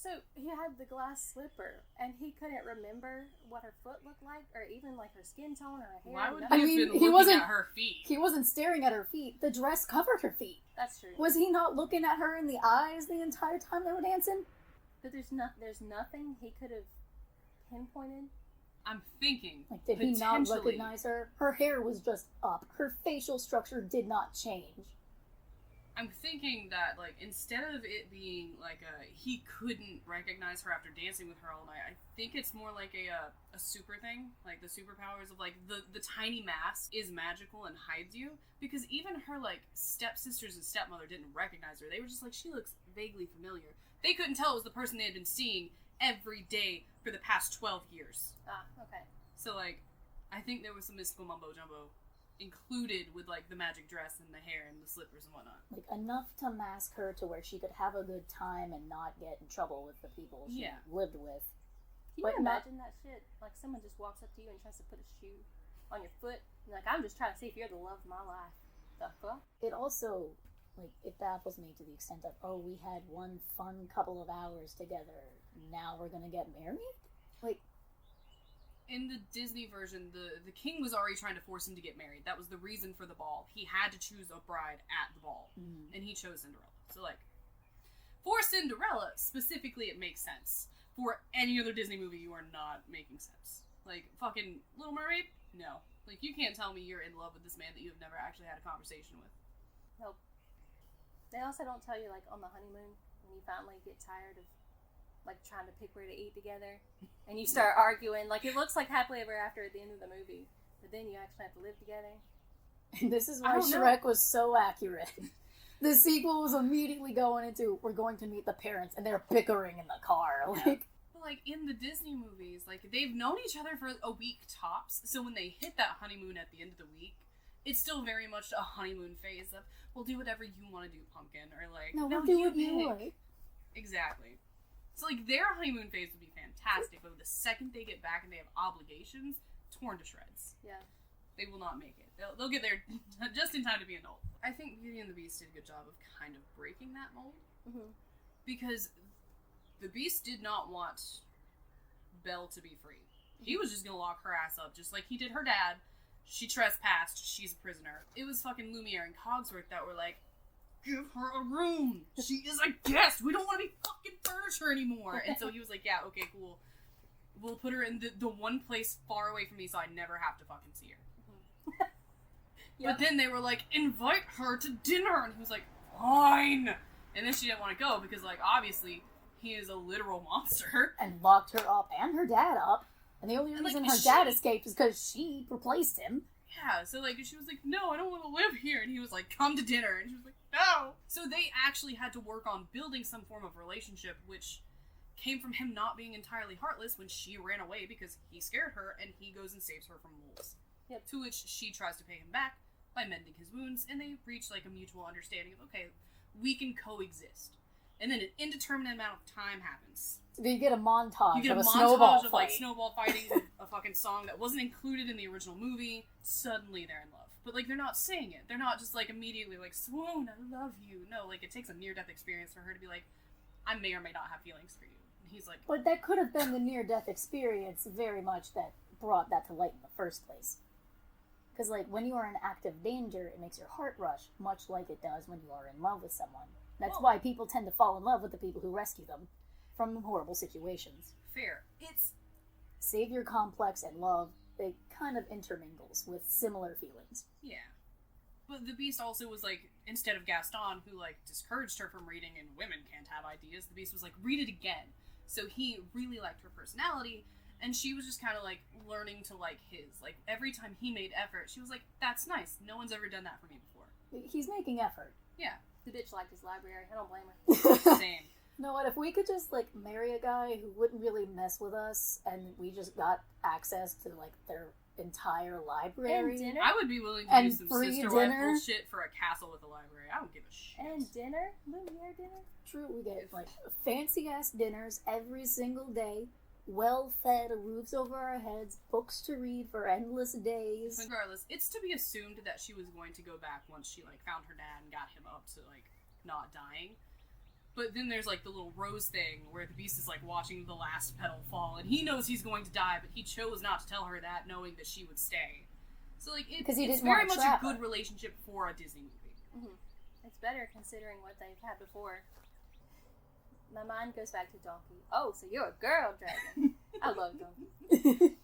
So he had the glass slipper, and he couldn't remember what her foot looked like, or even like her skin tone or her hair. Why would he have been looking at her feet? He wasn't staring at her feet. The dress covered her feet. That's true. Was he not looking at her in the eyes the entire time they were dancing? But there's nothing he could have pinpointed. I'm thinking. Like, did he not recognize her? Her hair was just up. Her facial structure did not change. I'm thinking that, like, instead of it being, like, he couldn't recognize her after dancing with her all night, I think it's more like a super thing. Like, the superpowers of, like, the tiny mask is magical and hides you. Because even her, like, stepsisters and stepmother didn't recognize her. They were just like, she looks vaguely familiar. They couldn't tell it was the person they had been seeing every day for the past 12 years. Ah, okay. So, like, I think there was some mystical mumbo-jumbo included with, like, the magic dress and the hair and the slippers and whatnot. Like, enough to mask her to where she could have a good time and not get in trouble with the people she lived with. Can you imagine that shit? Like, someone just walks up to you and tries to put a shoe on your foot. And like, I'm just trying to see if you're the love of my life. The fuck? It also, like, it baffles me to the extent of, oh, we had one fun couple of hours together. Now we're gonna get married? Like, in the Disney version, the king was already trying to force him to get married. That was the reason for the ball. He had to choose a bride at the ball. Mm-hmm. And he chose Cinderella. So, like, for Cinderella, specifically, it makes sense. For any other Disney movie, you are not making sense. Like, fucking Little Mermaid? No. Like, you can't tell me you're in love with this man that you have never actually had a conversation with. Nope. They also don't tell you, like, on the honeymoon, when you finally get tired of, like, trying to pick where to eat together, and you start arguing. Like, it looks like happily ever after at the end of the movie, but then you actually have to live together. And this is why Shrek was so accurate. The sequel was immediately going into, we're going to meet the parents, and they're bickering in the car. Like, but, like, in the Disney movies, like, they've known each other for a week tops, so when they hit that honeymoon at the end of the week, it's still very much a honeymoon phase of, we'll do whatever you want to do, pumpkin, or, like, no, we'll do what you like. Exactly. So, like, their honeymoon phase would be fantastic, but the second they get back and they have obligations, torn to shreds. Yeah. They will not make it. They'll get there just in time to be an old. I think Beauty and the Beast did a good job of kind of breaking that mold. Mm-hmm. Because the Beast did not want Belle to be free. He was just gonna lock her ass up, just like he did her dad. She trespassed, she's a prisoner. It was fucking Lumiere and Cogsworth that were like, give her a room. She is a guest. We don't want to be fucking furniture anymore. And so he was like, yeah, okay, cool. We'll put her in the one place far away from me so I never have to fucking see her. Mm-hmm. Yep. But then they were like, invite her to dinner. And he was like, fine. And then she didn't want to go because, like, obviously, he is a literal monster. And locked her up and her dad up. And the only reason her dad escaped is because she replaced him. Yeah, so, like, she was like, no, I don't want to live here. And he was like, come to dinner. And she was like, no. So they actually had to work on building some form of relationship, which came from him not being entirely heartless when she ran away because he scared her, and he goes and saves her from wolves. Yep. To which she tries to pay him back by mending his wounds, and they reach, like, a mutual understanding of, okay, we can coexist. And then an indeterminate amount of time happens. So you get a montage of a snowball of, like, snowball fighting with a fucking song that wasn't included in the original movie. Suddenly they're in love. But, like, they're not saying it. They're not just, like, immediately, like, swoon, I love you. No, like, it takes a near-death experience for her to be like, I may or may not have feelings for you. And he's like... But that could have been the near-death experience very much that brought that to light in the first place. Because, like, when you are in active danger, it makes your heart rush, much like it does when you are in love with someone. That's why people tend to fall in love with the people who rescue them from horrible situations. Fair. It's... Savior complex and love, it kind of intermingles with similar feelings. Yeah. But the Beast also was like, instead of Gaston, who, like, discouraged her from reading and women can't have ideas, the Beast was like, read it again. So he really liked her personality, and she was just kind of, like, learning to like his. Like, every time he made effort, she was like, that's nice. No one's ever done that for me before. He's making effort. Yeah. The bitch liked his library. I don't blame her. Same. You know what? If we could just, like, marry a guy who wouldn't really mess with us, and we just got access to, like, their entire library. And dinner? I would be willing to do some sister wife bullshit for a castle with a library. I don't give a shit. And dinner? Lumiere dinner? True, we get, like, fancy-ass dinners every single day, well-fed, roofs over our heads, books to read for endless days. Regardless, it's to be assumed that she was going to go back once she, like, found her dad and got him up to, like, not dying. But then there's, like, the little rose thing where the Beast is, like, watching the last petal fall, and he knows he's going to die, but he chose not to tell her that, knowing that she would stay. So, like, it's very much a good relationship for a Disney movie. Mm-hmm. It's better considering what they've had before. My mind goes back to Donkey. Oh, so you're a girl dragon. I love Donkey.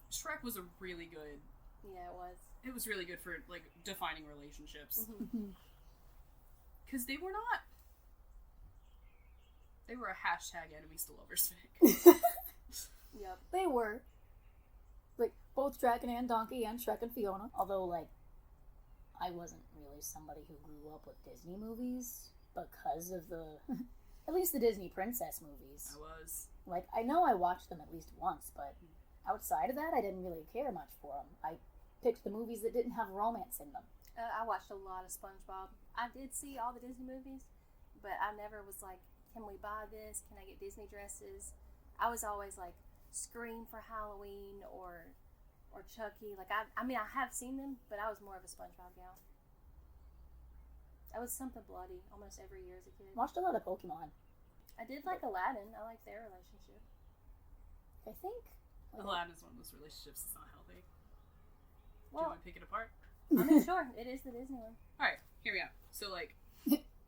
Shrek was a really good... Yeah, it was. It was really good for, like, defining relationships. Mm-hmm. Because they were not... They were a hashtag enemies to lovers fic. Yep. They were. Like, both Dragon and Donkey and Shrek and Fiona. Although, like, I wasn't really somebody who grew up with Disney movies because of the... at least the Disney princess movies. I was. Like, I know I watched them at least once, but outside of that, I didn't really care much for them. I picked the movies that didn't have romance in them. I watched a lot of SpongeBob. I did see all the Disney movies, but I never was like, can we buy this? Can I get Disney dresses? I was always like, Scream for Halloween or Chucky. Like, I mean, I have seen them, but I was more of a SpongeBob gal. I was something bloody almost every year as a kid. Watched a lot of Pokemon. I did like Aladdin. I like their relationship. I think. Aladdin is one of those relationships that's not healthy. Do you Well, want to pick it apart? I mean, sure, it is the Disney one. Alright, here we go. So, like,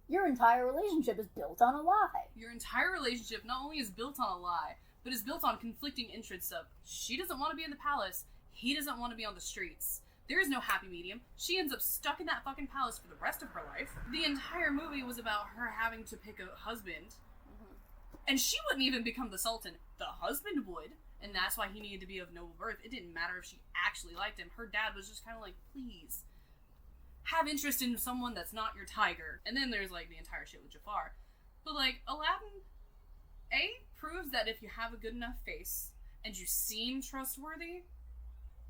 Your entire relationship is built on a lie. your entire relationship not only is built on a lie, but is built on conflicting interests of she doesn't want to be in the palace, he doesn't want to be on the streets. There is no happy medium. She ends up stuck in that fucking palace for the rest of her life. The entire movie was about her having to pick a husband. And she wouldn't even become the Sultan. The husband would. And that's why he needed to be of noble birth. It didn't matter if she actually liked him. Her dad was just kind of like, please, have interest in someone that's not your tiger. And then there's, like, the entire shit with Jafar. But, like, Aladdin, A, proves that if you have a good enough face and you seem trustworthy,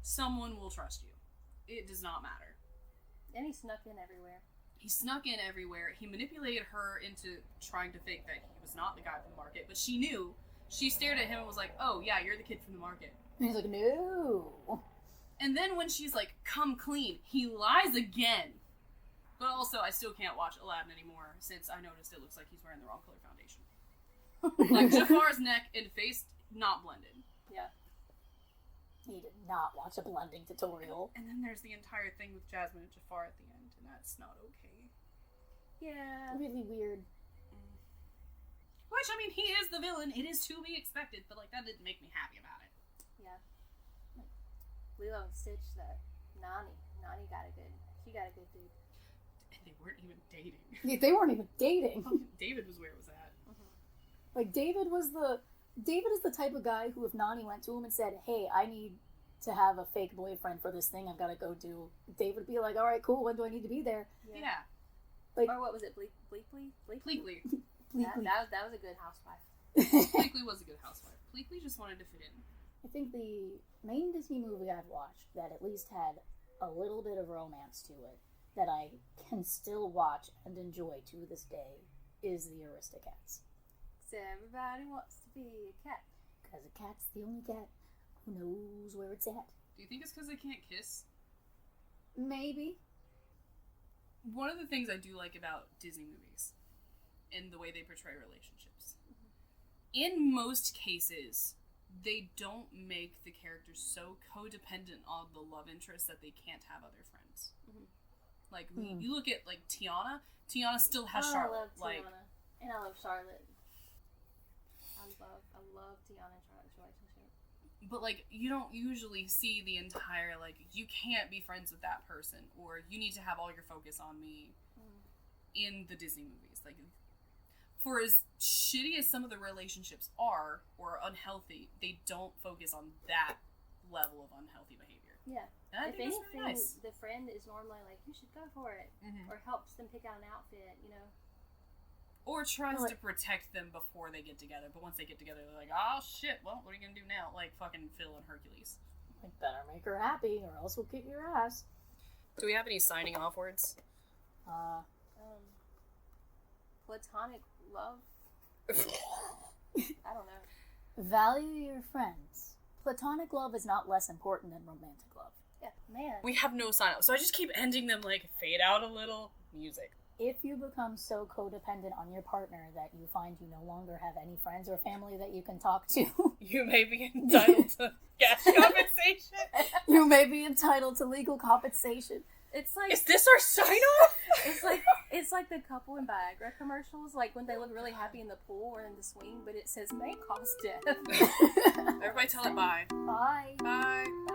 someone will trust you. It does not matter. And he snuck in everywhere. He snuck in everywhere. He manipulated her into trying to think that he was not the guy from the market. But she knew. She stared at him and was like, oh, yeah, you're the kid from the market. And he's like, no. And then when she's like, come clean, he lies again. But also, I still can't watch Aladdin anymore since I noticed it looks like he's wearing the wrong color foundation. Like, Jafar's neck and face, not blended. Yeah. He did not watch a blending tutorial. And then there's the entire thing with Jasmine and Jafar at the end, and that's not okay. Yeah. Really weird. Which, I mean, he is the villain. It is to be expected, but, like, that didn't make me happy about it. Yeah. Like, Lilo and Stitch, though. Nani got a good dude. And they weren't even dating. Yeah, they weren't even dating. David was where it was at. Like, David is the type of guy who, if Nani went to him and said, hey, I need to have a fake boyfriend for this thing I've got to go do, David would be like, alright, cool, when do I need to be there? Yeah. Like, or what was it, Bleakley? Pleakley. That was a good housewife. Pleakley was a good housewife. Pleakley just wanted to fit in. I think the main Disney movie I've watched that at least had a little bit of romance to it, that I can still watch and enjoy to this day, is the Aristocats. So everybody wants to be a cat. Because a cat's the only cat who knows where it's at. Do you think it's because they can't kiss? Maybe. One of the things I do like about Disney movies, and the way they portray relationships, in most cases, they don't make the characters so codependent on the love interest that they can't have other friends. Like, you look at, like, Tiana still has Charlotte. I love Tiana. Like, and I love Charlotte. I love Tiana and Charlotte's relationship. But, like, you don't usually see the entire, like, you can't be friends with that person, or you need to have all your focus on me in the Disney movies. Like, for as shitty as some of the relationships are, or unhealthy, they don't focus on that level of unhealthy behavior. Yeah. And I think that's really nice. The friend is normally like, you should go for it. Or helps them pick out an outfit, you know? Or tries to protect them before they get together, but once they get together, they're like, oh shit, well, what are you gonna do now? Like fucking Phil and Hercules. Like, better make her happy, or else we'll kick your ass. Do we have any signing off words? Platonic love? I don't know. Value your friends. Platonic love is not less important than romantic love. Yeah, man. We have no sign off, so I just keep ending them like, fade out a little, music. if you become so codependent on your partner that you find you no longer have any friends or family that you can talk to, you may be entitled to cash compensation. You may be entitled to legal compensation. It's like, is this our sign-off? it's like the couple in Viagra commercials, like when they look really happy in the pool or in the swing, but it says may cause death. Everybody tell it bye. Bye. Bye. Bye.